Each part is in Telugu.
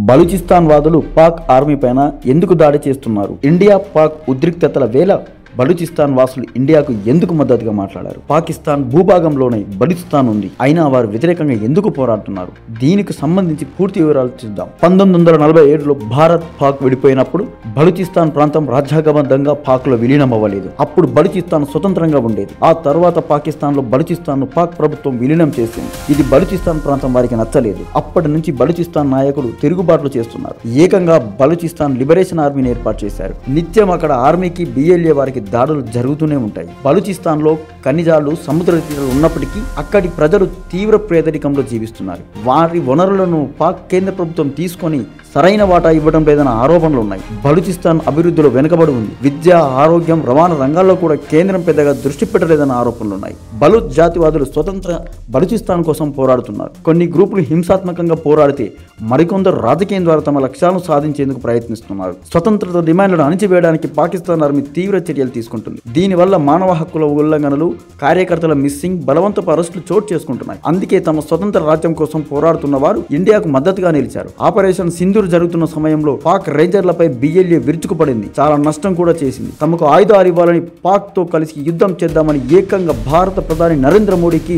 బలూచిస్తాన్ వాదులు పాక్ ఆర్మీ పైన ఎందుకు దాడి చేస్తున్నారు? ఇండియా పాక్ ఉద్రిక్తతల వేళ బలూచిస్తాన్ వాసులు ఇండియాకు ఎందుకు మద్దతుగా మాట్లాడారు? పాకిస్తాన్ భూభాగంలోనే బలూచిస్తాన్ ఉంది, అయినా వారు వ్యతిరేకంగా ఎందుకు పోరాడుతున్నారు? దీనికి సంబంధించి పూర్తి వివరాలు చూద్దాం. 1947లో భారత్ పాక్ విడిపోయినప్పుడు బలూచిస్తాన్ ప్రాంతం రాజ్యాంగబద్ధంగా పాక్ లో విలీనం అవ్వలేదు. అప్పుడు బలూచిస్తాన్ స్వతంత్రంగా ఉండేది. ఆ తర్వాత పాకిస్తాన్ లో బలూచిస్తాన్ ను పాక్ ప్రభుత్వం విలీనం చేసింది. ఇది బలూచిస్తాన్ ప్రాంతం వారికి నచ్చలేదు. అప్పటి నుంచి బలూచిస్తాన్ నాయకులు తిరుగుబాట్లు చేస్తున్నారు. ఏకంగా బలూచిస్తాన్ లిబరేషన్ ఆర్మీని ఏర్పాటు చేశారు. నిత్యం అక్కడ ఆర్మీకి బిఎల్ఏ వారికి దాడులు జరుగుతూనే ఉంటాయి. బలూచిస్తాన్ లో ఖనిజాలు, సముద్ర తీరాలు ఉన్నప్పటికీ అక్కడి ప్రజలు తీవ్ర పేదరికంలో జీవిస్తున్నారు. వారి వనరులను పాక్ కేంద్ర ప్రభుత్వం తీసుకొని సరైన వాటా ఇవ్వడం లేదన్న ఆరోపణలు ఉన్నాయి. బలూచిస్తాన్ అభివృద్ధిలో వెనుకబడి ఉంది. విద్య, ఆరోగ్యం, రవాణా రంగాల్లో కూడా కేంద్రం పెద్దగా దృష్టి పెట్టలేదన్న ఆరోపణలు ఉన్నాయి. బలూచ్ జాతివాదులు స్వతంత్ర బలూచిస్తాన్ కోసం పోరాడుతున్నారు. కొన్ని గ్రూపులు హింసాత్మకంగా పోరాడితే మరికొందరు రాజకీయం ద్వారా తమ లక్ష్యాలను సాధించేందుకు ప్రయత్నిస్తున్నారు. స్వతంత్రత డిమాండ్లను అణిచివేయడానికి పాకిస్తాన్ ఆర్మీ తీవ్ర చర్యలు తీసుకుంటుంది. దీనివల్ల మానవ హక్కుల ఉల్లంఘనలు, కార్యకర్తల మిస్సింగ్, బలవంతపు అరెస్టులు చోటు చేసుకుంటున్నాయి. అందుకే తమ స్వతంత్ర రాజ్యం కోసం పోరాడుతున్న వారు ఇండియాకు మద్దతుగా నిలిచారు. ఆపరేషన్ సింధూర్ జరుగుతున్న సమయంలో పాక్ రేంజర్లపై బిఎల్ఏ విరుచుకుపడింది. చాలా నష్టం కూడా చేసింది. తమకు ఆయుధాలు ఇవ్వాలని పాక్ తో కలిసి యుద్ధం చేద్దామని ఏకంగా భారత ప్రధాని నరేంద్ర మోడీకి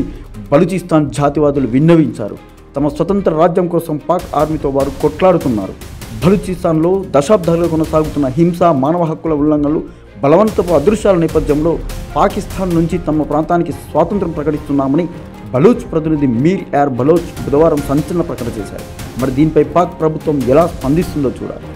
బలూచిస్తాన్ జాతివాదులు విన్నవించారు. తమ స్వతంత్ర రాజ్యం కోసం పాక్ ఆర్మీతో వారు కొట్లాడుతున్నారు. బలూచిస్తాన్లో దశాబ్దాలుగా కొనసాగుతున్న హింస, మానవ హక్కుల ఉల్లంఘనలు, బలవంతపు అదృశ్యాల నేపథ్యంలో పాకిస్తాన్ నుంచి తమ ప్రాంతానికి స్వాతంత్రం ప్రకటిస్తున్నామని బలూచ్ ప్రతినిధి మీర్ యార్ బలోచ్ బుధవారం సంచలన ప్రకటన చేశారు. మరి దీనిపై పాక్ ప్రభుత్వం ఎలా స్పందిస్తుందో చూడాలి.